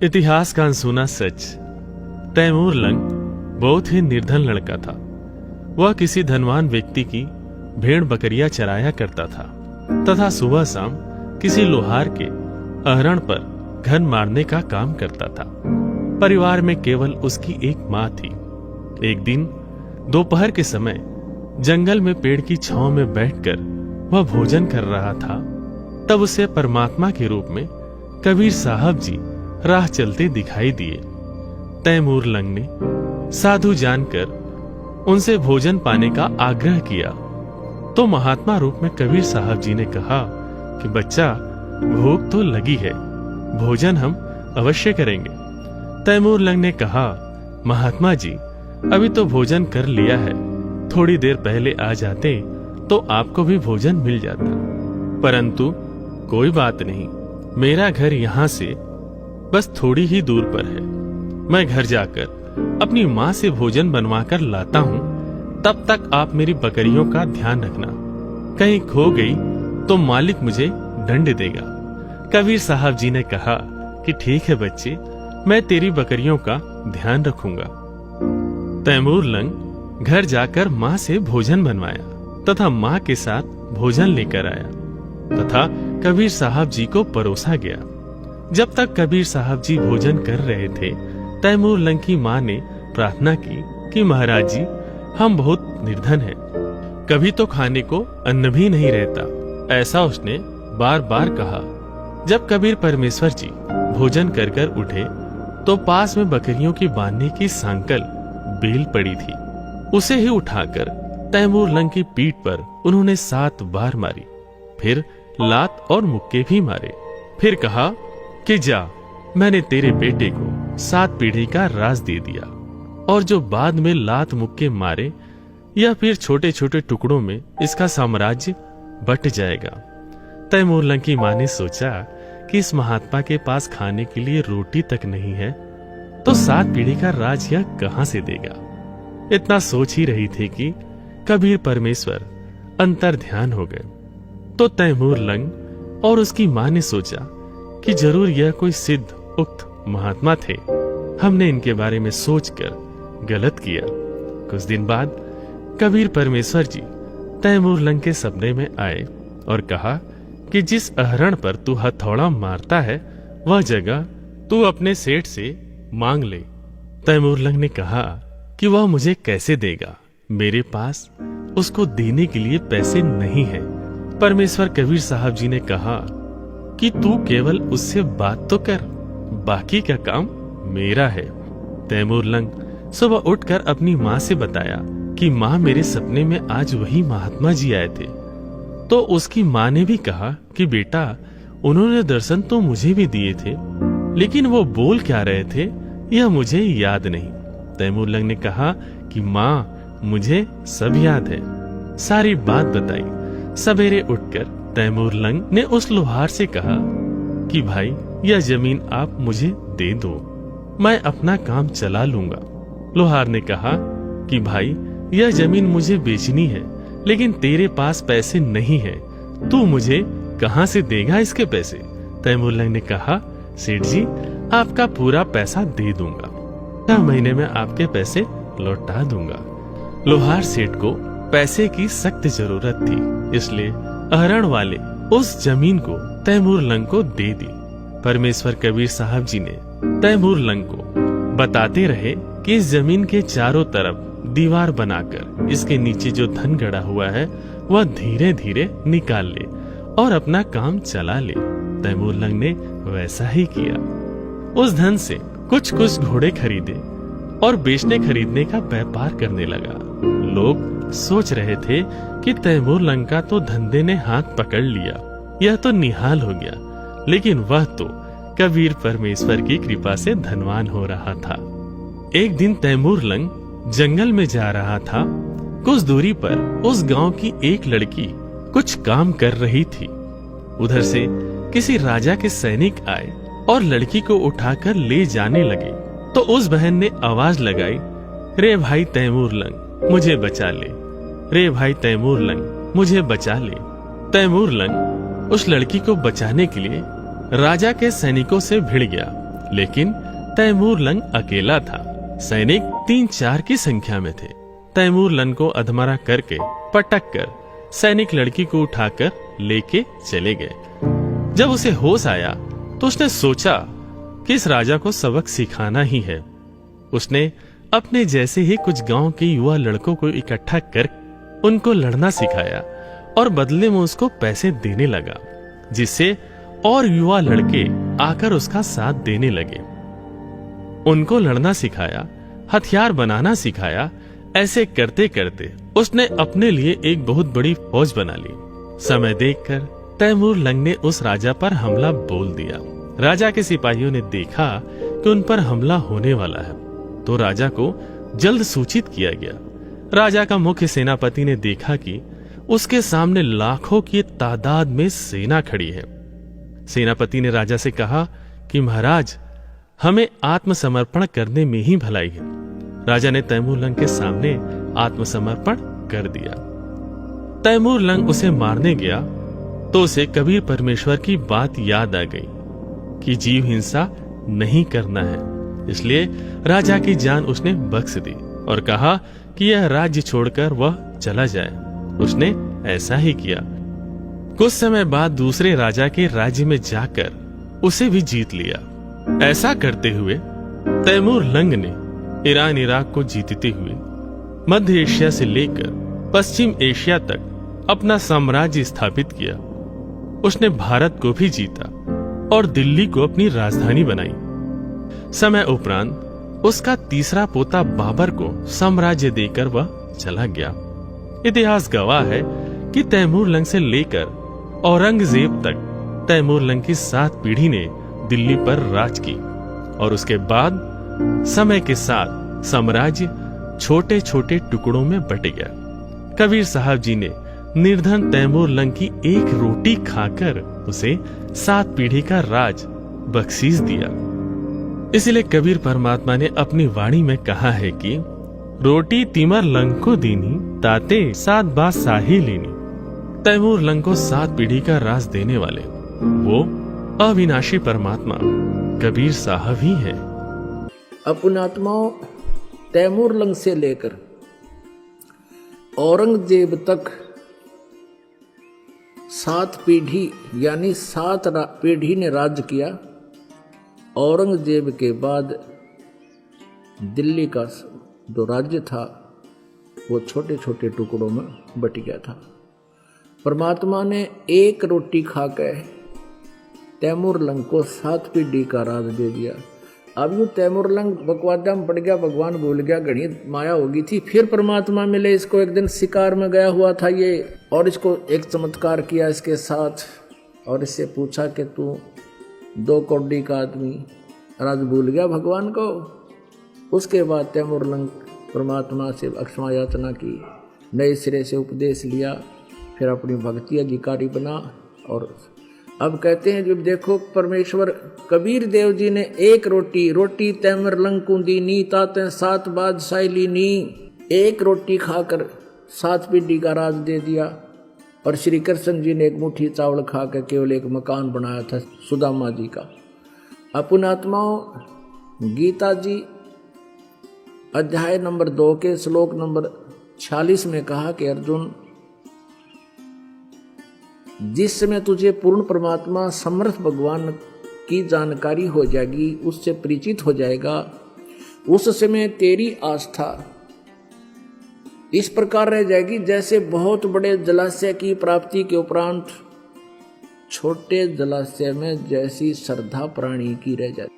इतिहास का अनसुना सच। तैमूर लंग बहुत ही निर्धन लड़का था। वह किसी धनवान व्यक्ति की भेड़ बकरियां चराया करता था तथा सुबह शाम किसी लोहार के अहरण पर घन मारने का काम करता था। परिवार में केवल उसकी एक माँ थी। एक दिन दोपहर के समय जंगल में पेड़ की छांव में बैठकर वह भोजन कर रहा था। तब उसे परमात्मा के रूप में कबीर साहब जी राह चलते दिखाई दिए। तैमूर लंग ने साधु जानकर उनसे भोजन पाने का आग्रह किया तो महात्मा रूप में कबीर साहब जी ने कहा कि बच्चा, भूख तो लगी है, भोजन हम अवश्य करेंगे। तैमूर लंग ने कहा, महात्मा जी, अभी तो भोजन कर लिया है, थोड़ी देर पहले आ जाते तो आपको भी भोजन मिल जाता। परंतु कोई बात नहीं, मेरा घर यहाँ से बस थोड़ी ही दूर पर है। मैं घर जाकर अपनी माँ से भोजन बनवाकर लाता हूँ, तब तक आप मेरी बकरियों का ध्यान रखना। कहीं खो गई तो मालिक मुझे दंड देगा। कबीर साहब जी ने कहा कि ठीक है बच्चे, मैं तेरी बकरियों का ध्यान रखूंगा। तैमूर लंग घर जाकर माँ से भोजन बनवाया तथा माँ के साथ भोजन लेकर आया तथा कबीर साहब जी को परोसा गया। जब तक कबीर साहब जी भोजन कर रहे थे, तैमूर लंग की माँ ने प्रार्थना की कि महाराज जी, हम बहुत निर्धन हैं, कभी तो खाने को अन्न भी नहीं रहता। ऐसा उसने बार बार कहा। जब कबीर परमेश्वर जी भोजन कर कर उठे तो पास में बकरियों की बांधने की सांकल बेल पड़ी थी। उसे ही उठाकर तैमूर लंग की पीठ पर उन्होंने 7 बार मारी, फिर लात और मुक्के भी मारे। फिर कहा कि जा, मैंने तेरे बेटे को 7 पीढ़ी का राज दे दिया, और जो बाद में लात मुक्के मारे या फिर छोटे छोटे टुकड़ों में इसका साम्राज्य बट जाएगा। तैमूर लंग की माँ ने सोचा कि इस महात्मा के पास खाने के लिए रोटी तक नहीं है, तो 7 पीढ़ी का राज यह कहां से देगा। इतना सोच ही रही थी कि कबीर परमेश्वर अंतर ध्यान हो गए। तो तैमूर लंग और उसकी माँ ने सोचा कि जरूर यह कोई सिद्ध उक्त महात्मा थे, हमने इनके बारे में सोचकर गलत किया। कुछ दिन बाद कबीर परमेश्वर जी तैमूर लंग के सपने में आए और कहा कि जिस अहरण पर तू हथौड़ा मारता है, वह जगह तू अपने सेठ से मांग ले। तैमूर लंग ने कहा कि वह मुझे कैसे देगा, मेरे पास उसको देने के लिए पैसे नहीं है। परमेश्वर कबीर साहब जी ने कहा कि तू केवल उससे बात तो कर, बाकी का काम मेरा है। तैमूर लंग सुबह उठकर अपनी माँ से बताया कि माँ, मेरे सपने में आज वही महात्मा जी आए थे। तो उसकी माँ ने भी कहा कि बेटा, उन्होंने दर्शन तो मुझे भी दिए थे, लेकिन वो बोल क्या रहे थे यह मुझे याद नहीं। तैमूर लंग ने कहा कि माँ, मुझे सब याद है। सारी बात बताई। सवेरे उठकर तैमूर लंग ने उस लोहार से कहा कि भाई, यह जमीन आप मुझे दे दो, मैं अपना काम चला लूंगा। लोहार ने कहा कि भाई, यह जमीन मुझे बेचनी है, लेकिन तेरे पास पैसे नहीं है, तू मुझे कहां से देगा इसके पैसे। तैमूर लंग ने कहा, सेठ जी, आपका पूरा पैसा दे दूंगा, 6 महीने में आपके पैसे लौटा दूंगा। लोहार सेठ को पैसे की सख्त जरूरत थी, इसलिए अहरण वाले उस जमीन को तैमूर लंग को दे दी। परमेश्वर कबीर साहब जी ने तैमूर लंग को बताते रहे कि इस जमीन के चारों तरफ दीवार बनाकर इसके नीचे जो धन गड़ा हुआ है वह धीरे धीरे निकाल ले और अपना काम चला ले। तैमूर लंग ने वैसा ही किया। उस धन से कुछ कुछ घोड़े खरीदे और बेचने खरीदने का व्यापार करने लगा। लोग सोच रहे थे कि तैमूर लंग का तो धंधे ने हाथ पकड़ लिया, यह तो निहाल हो गया, लेकिन वह तो कबीर परमेश्वर की कृपा से धनवान हो रहा था। एक दिन तैमूर लंग जंगल में जा रहा था। कुछ दूरी पर उस गांव की एक लड़की कुछ काम कर रही थी। उधर से किसी राजा के सैनिक आए और लड़की को उठाकर ले जाने लगे। तो उस बहन ने आवाज लगाई, रे भाई तैमूर लंग, मुझे बचा ले, रे भाई तैमूर लंग, मुझे बचा ले। तैमूर लंग उस लड़की को बचाने के लिए राजा के सैनिकों से भिड़ गया लेकिन तैमूर लंग अकेला था। सैनिक 3-4 की संख्या में थे। तैमूर लंग को अधमरा करके पटक कर सैनिक लड़की को उठाकर लेके चले गए। जब उसे होश आया तो उसने सोचा कि इस राजा को सबक सिखाना ही है। उसने अपने जैसे ही कुछ गांव के युवा लड़कों को इकट्ठा कर उनको लड़ना सिखाया और बदले में उसको पैसे देने लगा, जिससे और युवा लड़के आकर उसका साथ देने लगे। उनको लड़ना सिखाया, हथियार बनाना सिखाया। ऐसे करते करते उसने अपने लिए एक बहुत बड़ी फौज बना ली। समय देखकर तैमूर लंग ने उस राजा पर हमला बोल दिया। राजा के सिपाहियों ने देखा कि उन पर हमला होने वाला है, तो राजा को जल्द सूचित किया गया। राजा का मुख्य सेनापति ने देखा कि उसके सामने लाखों की तादाद में सेना खड़ी है। सेनापति ने राजा से कहा कि महाराज, हमें आत्मसमर्पण करने में ही भलाई है। राजा ने तैमूर लंग के सामने आत्मसमर्पण कर दिया। तैमूर लंग उसे मारने गया तो उसे कबीर परमेश्वर की बात याद आ गई कि जीव हिंसा नहीं करना है। इसलिए राजा की जान उसने बख्श दी और कहा कि यह राज्य छोड़कर वह चला जाए। उसने ऐसा ही किया। कुछ समय बाद दूसरे राजा के राज्य में जाकर उसे भी जीत लिया। ऐसा करते हुए तैमूर लंग ने ईरान इराक को जीतते हुए मध्य एशिया से लेकर पश्चिम एशिया तक अपना साम्राज्य स्थापित किया। उसने भारत को भी जीता और दिल्ली को अपनी राजधानी बनाई। समय उपरांत उसका तीसरा पोता बाबर को साम्राज्य देकर वह चला गया। इतिहास गवाह है कि तैमूर लंग से लेकर औरंगजेब तक तैमूर लंग की 7 पीढ़ी ने दिल्ली पर राज की और उसके बाद समय के साथ साम्राज्य छोटे छोटे टुकड़ों में बट गया। कबीर साहब जी ने निर्धन तैमूर लंग की एक रोटी खाकर उसे 7 पीढ़ी का राज बख्शीश दिया। इसलिए कबीर परमात्मा ने अपनी वाणी में कहा है कि रोटी तिमर लंग को दीनी, ताते 7 बात साही लीनी। तैमूर लंग को 7 पीढ़ी का राज देने वाले वो अविनाशी परमात्मा कबीर साहब ही हैं। अपनात्माओं, तैमूर लंग से लेकर औरंगजेब तक 7 पीढ़ी यानी 7 पीढ़ी ने राज्य किया। औरंगजेब के बाद दिल्ली का जो राज्य था वो छोटे छोटे टुकड़ों में बट गया था। परमात्मा ने एक रोटी खाकर तैमूर लंग को 7 पीढ़ी का राज दे दिया। अब यूं तैमूर लंग बकवादा में पड़ गया, भगवान भूल गया, घड़ी माया होगी थी। फिर परमात्मा मिले इसको। एक दिन शिकार में गया हुआ था ये, और इसको एक चमत्कार किया इसके साथ और इससे पूछा कि तू 2 कौड़ी का आदमी, राज भूल गया भगवान को। उसके बाद तैमूर लंग परमात्मा से अक्षमा याचना की, नए सिरे से उपदेश लिया, फिर अपनी भक्ति अधिकारी बना। और अब कहते हैं जब देखो परमेश्वर कबीर देव जी ने एक रोटी तैमूर लंग को दीनी, ताते 7 बादशाही लीनी। एक रोटी खाकर 7 पीढ़ी का राज दे दिया। और श्री कृष्ण जी ने एक मुट्ठी चावल खाकर केवल एक मकान बनाया था सुदामा जी का। अपन आत्माओं, गीता जी अध्याय नंबर 2 के श्लोक नंबर 46 में कहा कि अर्जुन, जिस समय तुझे पूर्ण परमात्मा समर्थ भगवान की जानकारी हो जाएगी, उससे परिचित हो जाएगा, उस समय तेरी आस्था इस प्रकार रह जाएगी जैसे बहुत बड़े जलाशय की प्राप्ति के उपरांत छोटे जलाशय में जैसी श्रद्धा प्राणी की रह जाती।